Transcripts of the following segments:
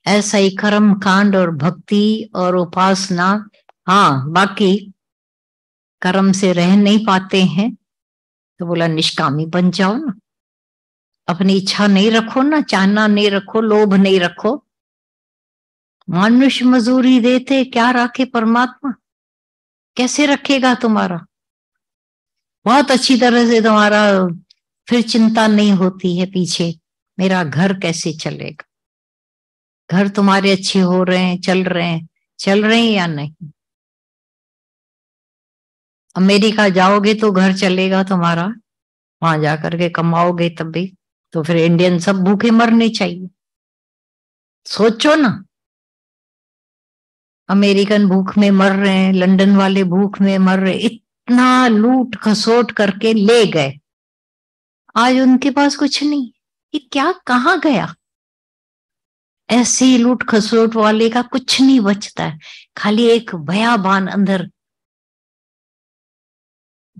ऐसा ही कर्म कांड और भक्ति और उपासना। हाँ, बाकी कर्म से रह नहीं पाते हैं तो बोला निष्कामी बन जाओ ना, अपनी इच्छा नहीं रखो ना, चाहना नहीं रखो, लोभ नहीं रखो। मनुष्य मजूरी देते क्या राखे परमात्मा, कैसे रखेगा तुम्हारा? बहुत अच्छी तरह से तुम्हारा फिर चिंता नहीं होती है पीछे, मेरा घर कैसे चलेगा। घर तुम्हारे अच्छे हो रहे हैं, चल रहे हैं या नहीं? अमेरिका जाओगे तो घर चलेगा तुम्हारा, वहां जाकर के कमाओगे तब भी। तो फिर इंडियन सब भूखे मरने चाहिए? सोचो ना, अमेरिकन भूख में मर रहे हैं, लंदन वाले भूख में मर रहे, इतना लूट खसोट करके ले गए, आज उनके पास कुछ नहीं। ये क्या कहाँ गया? ऐसे ही लूट खसोट वाले का कुछ नहीं बचता है, खाली एक बयाबान अंदर,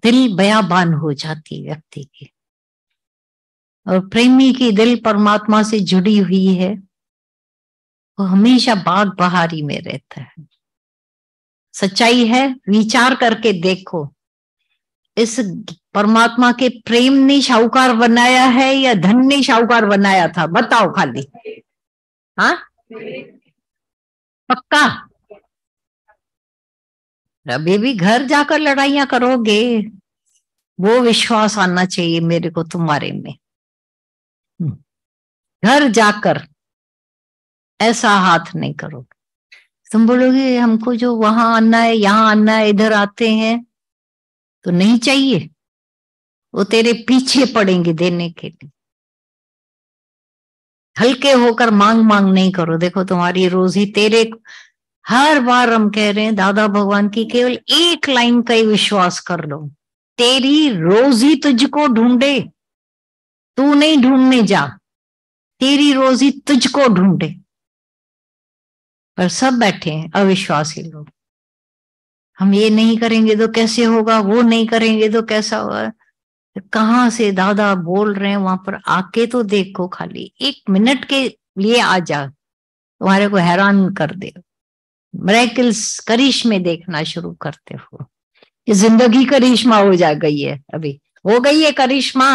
दिल बयाबान हो जाती है व्यक्ति की। और प्रेमी की दिल परमात्मा से जुड़ी हुई है, वो हमेशा बाग बहारी में रहता है। सच्चाई है, विचार करके देखो, इस परमात्मा के प्रेम ने शाहूकार बनाया है या धन ने शाहूकार बनाया था? बताओ खाली। हाँ, पक्का? अभी भी घर जाकर लड़ाइयां करोगे, वो विश्वास आना चाहिए मेरे को तुम्हारे में। घर जाकर ऐसा हाथ नहीं करोगे। तुम बोलोगे हमको जो वहां आना है, यहाँ आना है, इधर आते हैं तो नहीं चाहिए, वो तेरे पीछे पड़ेंगे देने के लिए। हल्के होकर मांग मांग नहीं करो। देखो तुम्हारी रोजी तेरे, हर बार हम कह रहे हैं दादा भगवान की केवल एक लाइन का ही विश्वास कर लो, तेरी रोजी तुझको ढूंढे, तू नहीं ढूंढने जा, तेरी रोजी तुझको ढूंढे। पर सब बैठे हैं अविश्वासी लोग, हम ये नहीं करेंगे तो कैसे होगा, वो नहीं करेंगे तो कैसा होगा। कहाँ से दादा बोल रहे हैं, वहां पर आके तो देखो, खाली एक मिनट के लिए आ जा, तुम्हारे को हैरान कर दे। मिरेकल्स, करिश्मे देखना शुरू करते हो। ये जिंदगी करिश्मा हो जा गई है, अभी हो गई है करिश्मा,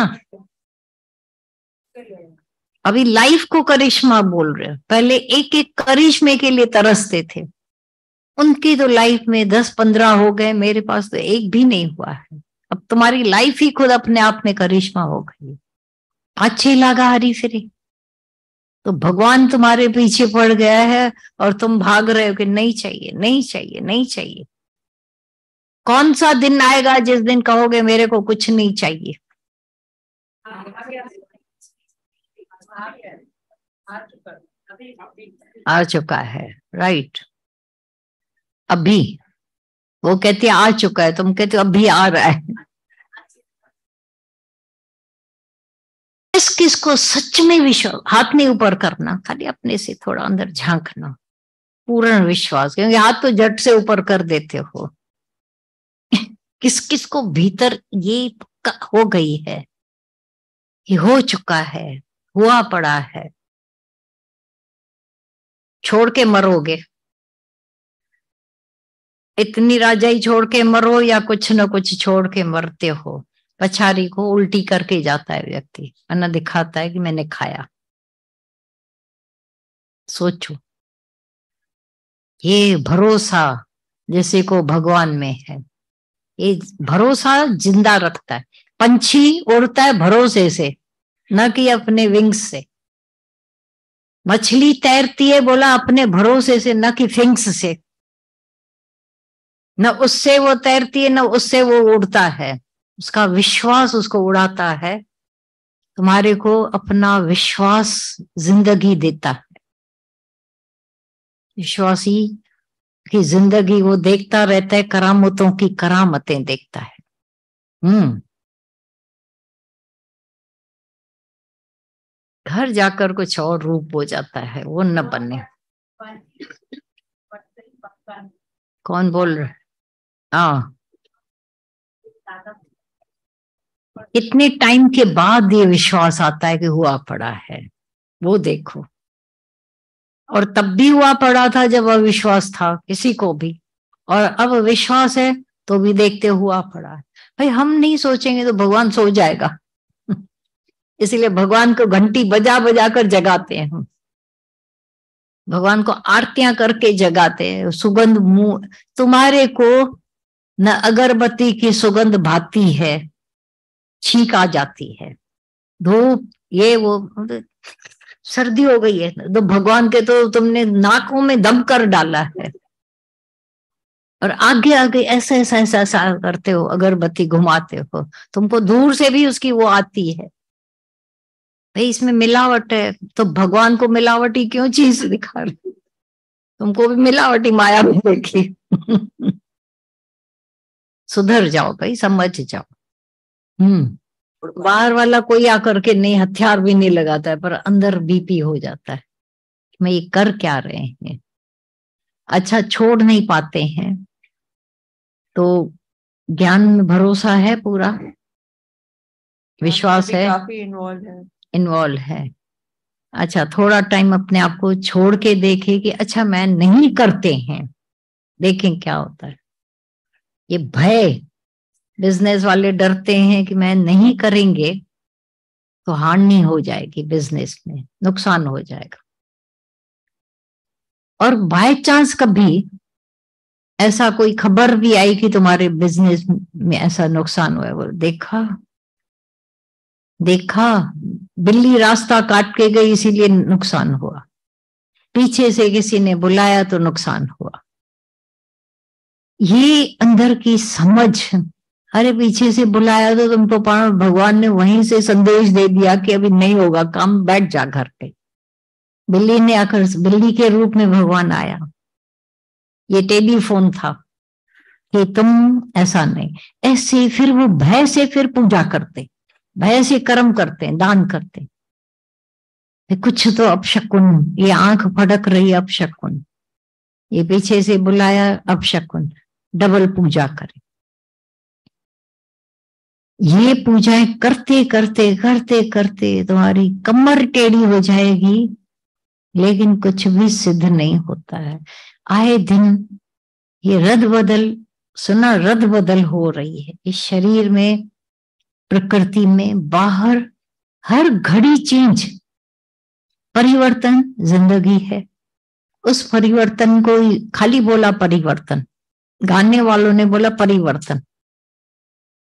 अभी लाइफ को करिश्मा बोल रहे हो। पहले एक एक करिश्मे के लिए तरसते थे, उनकी तो लाइफ में 10-15 हो गए, मेरे पास तो एक भी नहीं हुआ है। अब तुम्हारी लाइफ ही खुद अपने आप में करिश्मा हो गई। अच्छी लगा हरी फिरी तो भगवान तुम्हारे पीछे पड़ गया है और तुम भाग रहे हो कि नहीं चाहिए, नहीं चाहिए, नहीं चाहिए। कौन सा दिन आएगा जिस दिन कहोगे मेरे को कुछ नहीं चाहिए? आ चुका है, राइट। अभी वो कहती है आ चुका है, तुम कहते हो अभी आ रहा है। किसको सच में विश्वास, हाथ नहीं ऊपर करना, खाली अपने से थोड़ा अंदर झांकना, पूर्ण विश्वास, क्योंकि हाथ तो झट से ऊपर कर देते हो। किस किस को भीतर ये हो गई है, ये हो चुका है, हुआ पड़ा है, छोड़ के मरोगे, इतनी राजाई छोड़ के मरो या कुछ न कुछ छोड़ के मरते हो। पछारी को उल्टी करके जाता है व्यक्ति, अन्ना दिखाता है कि मैंने खाया। सोचो, ये भरोसा जैसे को भगवान में है, ये भरोसा जिंदा रखता है। पंछी उड़ता है भरोसे से, न कि अपने विंग्स से। मछली तैरती है बोला अपने भरोसे से, न कि फिंग्स से। न उससे वो तैरती है, न उससे वो उड़ता है, उसका विश्वास उसको उड़ाता है। तुम्हारे को अपना विश्वास जिंदगी देता है। विश्वासी की जिंदगी वो देखता रहता है, करामतों की करामतें देखता है। घर जाकर कुछ और रूप हो जाता है, वो न बने। कौन बोल रहे? हाँ, इतने टाइम के बाद ये विश्वास आता है कि हुआ पड़ा है, वो देखो। और तब भी हुआ पड़ा था जब अविश्वास था किसी को भी, और अब विश्वास है तो भी देखते हुआ पड़ा है। भाई हम नहीं सोचेंगे तो भगवान सो जाएगा। इसलिए भगवान को घंटी बजा बजा कर जगाते हैं हम, भगवान को आरतियां करके जगाते हैं। सुगंध मुंह तुम्हारे को न अगरबत्ती की सुगंध भाती है, छींक आ जाती है, धूप ये वो, सर्दी हो गई है तो भगवान के तो तुमने नाकों में दम कर डाला है, और आगे आगे ऐसा ऐसा ऐसा ऐसा करते हो, अगरबत्ती घुमाते हो, तुमको दूर से भी उसकी वो आती है। भाई इसमें मिलावट है, तो भगवान को मिलावटी क्यों चीज दिखा रहे, तुमको भी मिलावटी माया में देखी। सुधर जाओ भाई, समझ जाओ। बाहर वाला कोई आकर के नहीं, हथियार भी नहीं लगाता है, पर अंदर बीपी हो जाता है, मैं ये कर क्या रहे हैं। अच्छा छोड़ नहीं पाते हैं तो ज्ञान में भरोसा है, पूरा विश्वास है, काफी इन्वॉल्व है। अच्छा थोड़ा टाइम अपने आप को छोड़ के देखे कि अच्छा मैं नहीं करते हैं, देखें क्या होता है। ये भय, बिजनेस वाले डरते हैं कि मैं नहीं करेंगे तो हानि हो जाएगी, बिजनेस में नुकसान हो जाएगा। और बाय चांस कभी ऐसा कोई खबर भी आई कि तुम्हारे बिजनेस में ऐसा नुकसान हुआ है, वो देखा बिल्ली रास्ता काट के गई इसीलिए नुकसान हुआ, पीछे से किसी ने बुलाया तो नुकसान हुआ। ये अंदर की समझ, अरे पीछे से बुलाया तो तुमको भगवान ने वहीं से संदेश दे दिया कि अभी नहीं होगा काम, बैठ जा घर पे। बिल्ली ने आकर, बिल्ली के रूप में भगवान आया, ये टेलीफोन था कि तुम ऐसा नहीं, ऐसे फिर वो भय से फिर पूजा करते, भय से कर्म करते हैं, दान करते हैं। कुछ तो अपशकुन, ये आंख फटक रही अपशकुन, ये पीछे से बुलाया अपशकुन, डबल पूजा करें। ये पूजाएं करते करते करते करते तुम्हारी कमर टेढ़ी हो जाएगी, लेकिन कुछ भी सिद्ध नहीं होता है। आए दिन ये रद बदल, सुना रद बदल हो रही है इस शरीर में, प्रकृति में, बाहर हर घड़ी चेंज, परिवर्तन जिंदगी है। उस परिवर्तन को खाली बोला परिवर्तन, गाने वालों ने बोला परिवर्तन,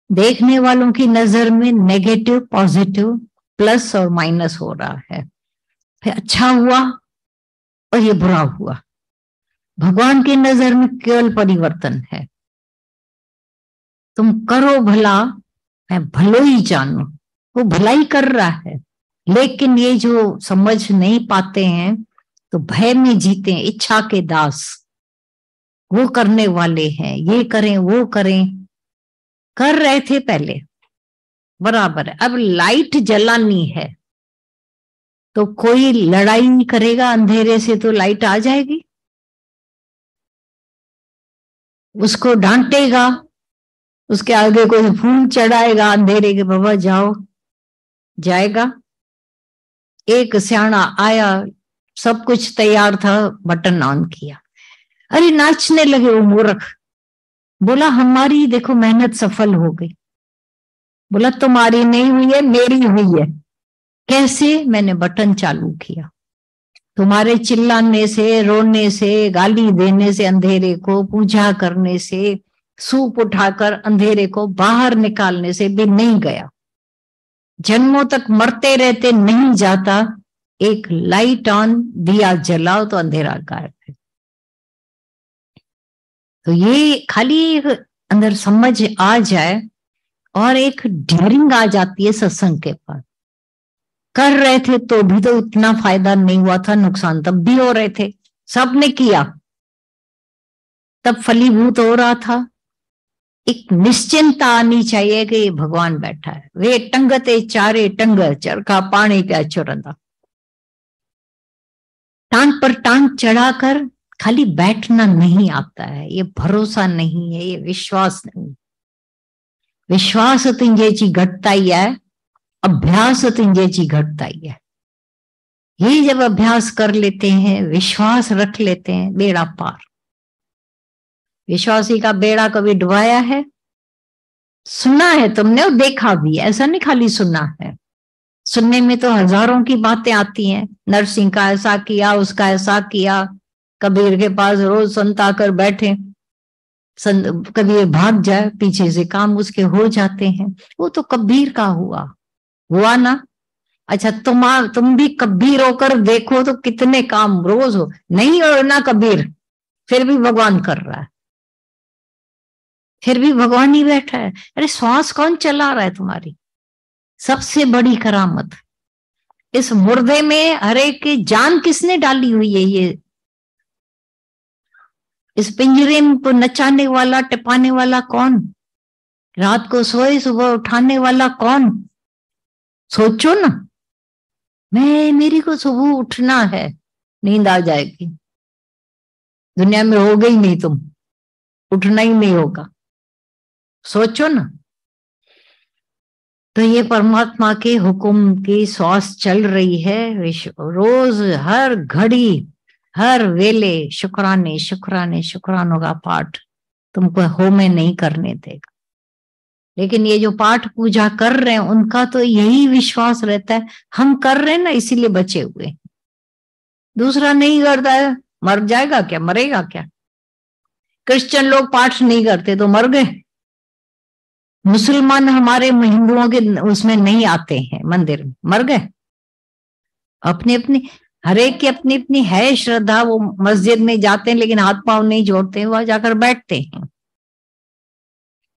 देखने वालों की नजर में नेगेटिव पॉजिटिव प्लस और माइनस हो रहा है, फिर अच्छा हुआ और ये बुरा हुआ। भगवान की नजर में केवल परिवर्तन है। तुम करो भला, मैं भलो ही जानू, वो भलाई कर रहा है, लेकिन ये जो समझ नहीं पाते हैं तो भय में जीते हैं, इच्छा के दास, वो करने वाले हैं, ये करें वो करें, कर रहे थे पहले बराबर है, अब लाइट जलानी है तो कोई लड़ाई नहीं करेगा अंधेरे से तो लाइट आ जाएगी, उसको डांटेगा, उसके आगे कोई फूल चढ़ाएगा अंधेरे के, बाबा जाओ, जाएगा। एक सियाना आया, सब कुछ तैयार था, बटन ऑन किया, अरे नाचने लगे वो मूर्ख, बोला हमारी देखो मेहनत सफल हो गई। बोला तुम्हारी नहीं हुई है, मेरी हुई है। कैसे? मैंने बटन चालू किया। तुम्हारे चिल्लाने से, रोने से, गाली देने से, अंधेरे को पूजा करने से, सूप उठाकर अंधेरे को बाहर निकालने से भी नहीं गया, जन्मों तक मरते रहते नहीं जाता। एक लाइट ऑन, दिया जलाओ तो अंधेरा गायब है। तो ये खाली अंदर समझ आ जाए और एक डेयरिंग आ जाती है सत्संग के पास। कर रहे थे तो भी तो इतना फायदा नहीं हुआ था, नुकसान तब भी हो रहे थे, सबने किया तब फलीभूत हो रहा था। एक निश्चिंता आनी चाहिए कि भगवान बैठा है, वे टंगते चारे टंग चरखा पानी प्या चुरंदा, टांग पर टांग चढ़ाकर खाली बैठना नहीं आता है, ये भरोसा नहीं है, ये विश्वास नहीं। विश्वास तुंहिंजी घटताई है, अभ्यास तुंहिंजी घटताई है। ये जब अभ्यास कर लेते हैं, विश्वास रख लेते हैं, बेड़ा पार। विश्वासी का बेड़ा कभी डुबाया है? सुना है तुमने और देखा भी, ऐसा नहीं खाली सुना है। सुनने में तो हजारों की बातें आती हैं, नरसिंह का ऐसा किया, उसका ऐसा किया, कबीर के पास रोज संत आकर बैठे, कबीर भाग जाए, पीछे से काम उसके हो जाते हैं। वो तो कबीर का हुआ ना। अच्छा, तुम भी कबीर होकर देखो तो कितने काम रोज हो, नहीं हो ना कबीर, फिर भी भगवान कर रहा है, फिर भी भगवान ही बैठा है। अरे श्वास कौन चला रहा है तुम्हारी? सबसे बड़ी करामत, इस मुर्दे में हरे की जान किसने डाली हुई है? ये इस पिंजरे को नचाने वाला, टिपाने वाला कौन? रात को सोए सुबह उठाने वाला कौन? सोचो ना। मेरी को सुबह उठना है, नींद आ जाएगी, दुनिया में हो गई नहीं, तुम उठना ही नहीं होगा। सोचो ना। तो ये परमात्मा के हुक्म की श्वास चल रही है, रोज हर घड़ी हर वेले शुक्राने शुक्राने शुक्रानों का पाठ तुमको हो में नहीं करने देगा। लेकिन ये जो पाठ पूजा कर रहे हैं उनका तो यही विश्वास रहता है, हम कर रहे हैं ना इसीलिए बचे हुए। दूसरा नहीं करता है, मर जाएगा क्या, मरेगा क्या? क्रिश्चियन लोग पाठ नहीं करते तो मर गए। मुसलमान हमारे हिंदुओं के उसमें नहीं आते हैं मंदिर में, मर गए। अपनी अपनी हर एक की अपनी अपनी है श्रद्धा, वो मस्जिद में जाते हैं लेकिन हाथ पांव नहीं जोड़ते, वहां जाकर बैठते हैं।